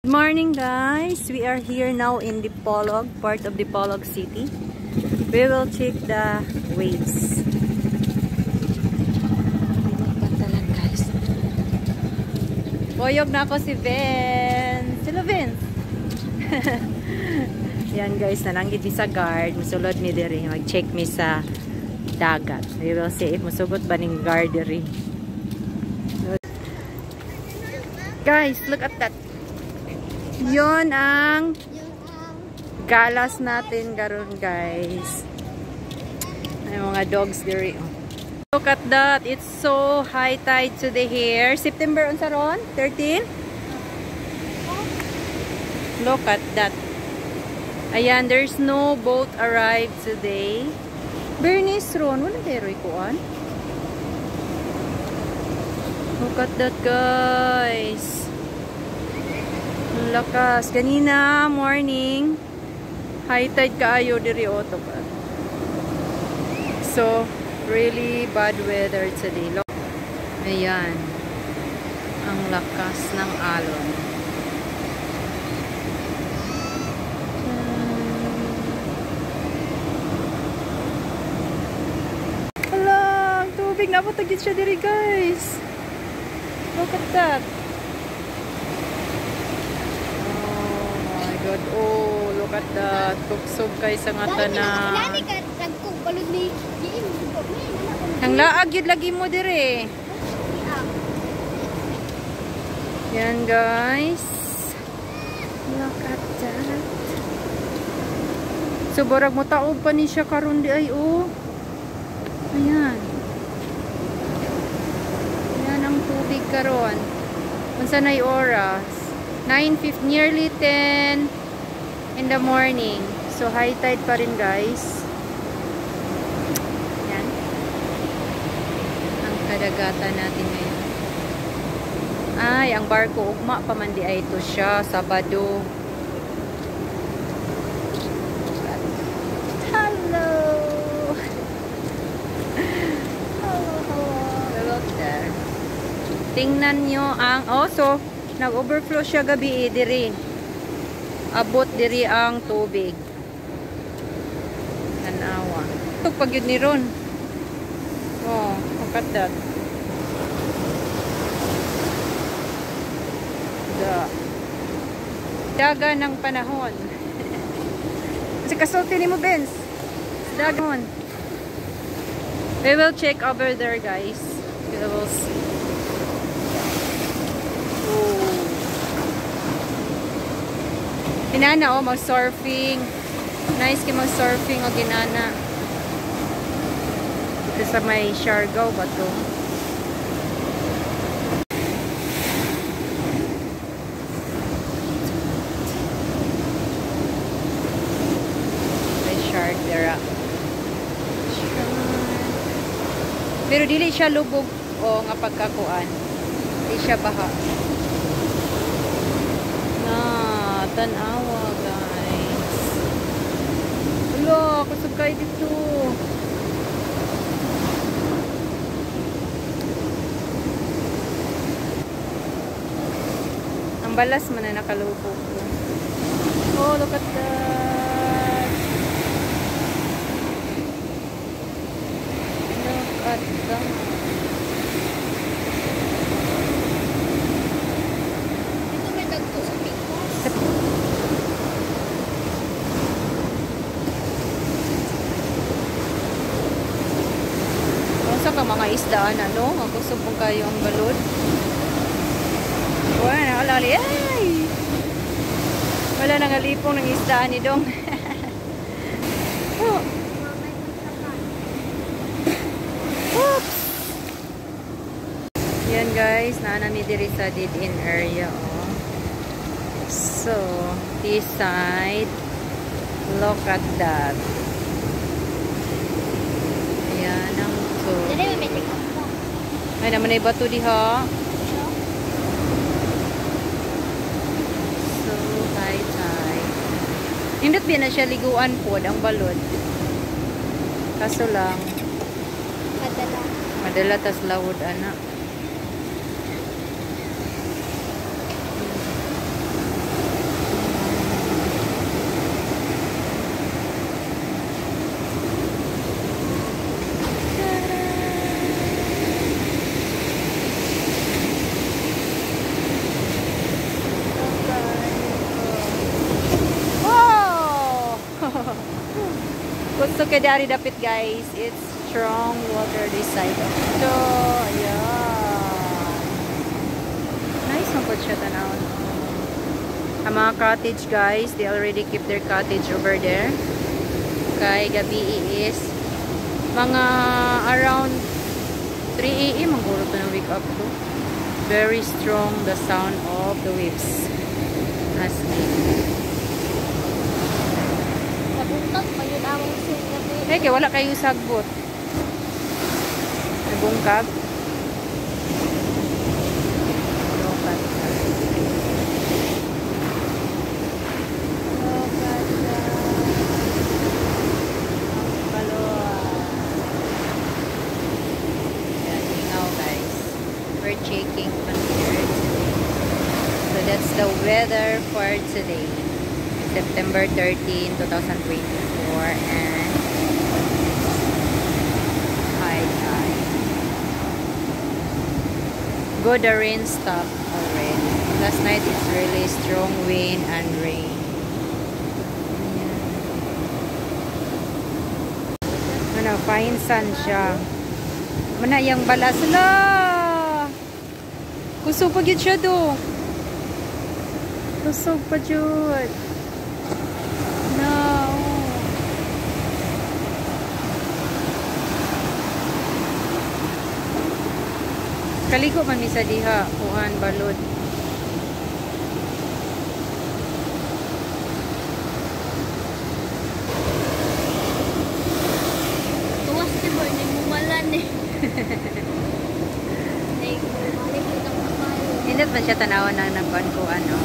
Good morning guys, we are here now in Dipolog, part of Dipolog City. We will check the waves. Guys. Boyog na ako si Vince. Hello Vince. Yan guys, nananggit mi sa guard. Musulod mi diri. Mag-check mi sa dagat. We will see if musugot ba ning guard diri. Guys, look at that. Yon ang galas natin karon guys. May mga dogs there. Look at that. It's so high tide today here. September unsa ron? 13? Look at that. Ayan, there's no boat arrived today. Bernice ron. Wala tayo kuan. Look at that guys. Lakas. Kanina, morning, high tide kaayo diri oto pa. So, really bad weather today. Look. Ayan. Ang lakas ng alon. Hala, ang tubig. Napatagit siya diri guys. Look at that. God. Oh, look at that. Tuksog kay sa nga tanan. Ang laag yun lagi mo dire. Yan guys. Look at that. So, barag mo taob pa ni siya karon di ay oh. Ayan. Ayan ang tubig karon. Unsa nay oras? 9:50, nearly 10 in the morning. So, high tide pa rin, guys. Yan. Ang kadagatan natin ngayon. Ay, ang barko, ugma pa man di ay ito siya. Sabado. Hello! Look there. Tingnan nyo ang... Oh, so... Nag-overflow siya gabi diri. Abot diri ang tubig. Tanawa. Ito pag yun ni Ron. Oh, look at that. Daga ng panahon. Kasi kasulti ni mo, Benz. Dagon. We will check over there, guys. We will see. Inana, oh, mag-surfing. Nice kayo mag-surfing o ginana. Ito sa may Siargao ba ito? May shark there. Pero dili siya lubog o nga pagkakuan. Dili siya baha. Tanawa guys. Wala, kasagkay dito. Ang balas man na nakalubog ko. Oh, look at that. Look at that. Ka mga isdaan ano, magkusubong kayo ang balod. Wala na kalali. Ay! Wala nang alipong ng isdaan ni Dong. Oh. Oops! Yan guys, naanami diri sa dead-end area. Oh. So, this side, look at that. Ayan ang ay naman ay bato diha. So, high tide. Hindot ba na siya liguan po ang balod. Kaso lang. Madala tas lawod anak. So, kay Dari Dapit, guys, it's strong water this side. So, ayan. Nice ang po siya tanawon. Ang mga cottage, guys, they already keep their cottage over there. Kay gabi is mga around 3 AM ang guro to na wake up to. Very strong the sound of the waves. Asleep. Nabungkag pa yun ang sinabi. Eh, kaya wala kayo sagbot. Nabungkag. We're checking on here today. So that's the weather for today, September 13, 2024, and high tide. Good, the rain stopped already. Last night it's really strong wind and rain. Ano, fine sun siya. Mana yung balas na. Kusog pa gyud siya do. Kusog pa gyud. No. Kaligo man mi sa diha, kuan balod. Tuwas di ba ni mumalan eh. Indot man siya tanawan ng nagkuan ko ano.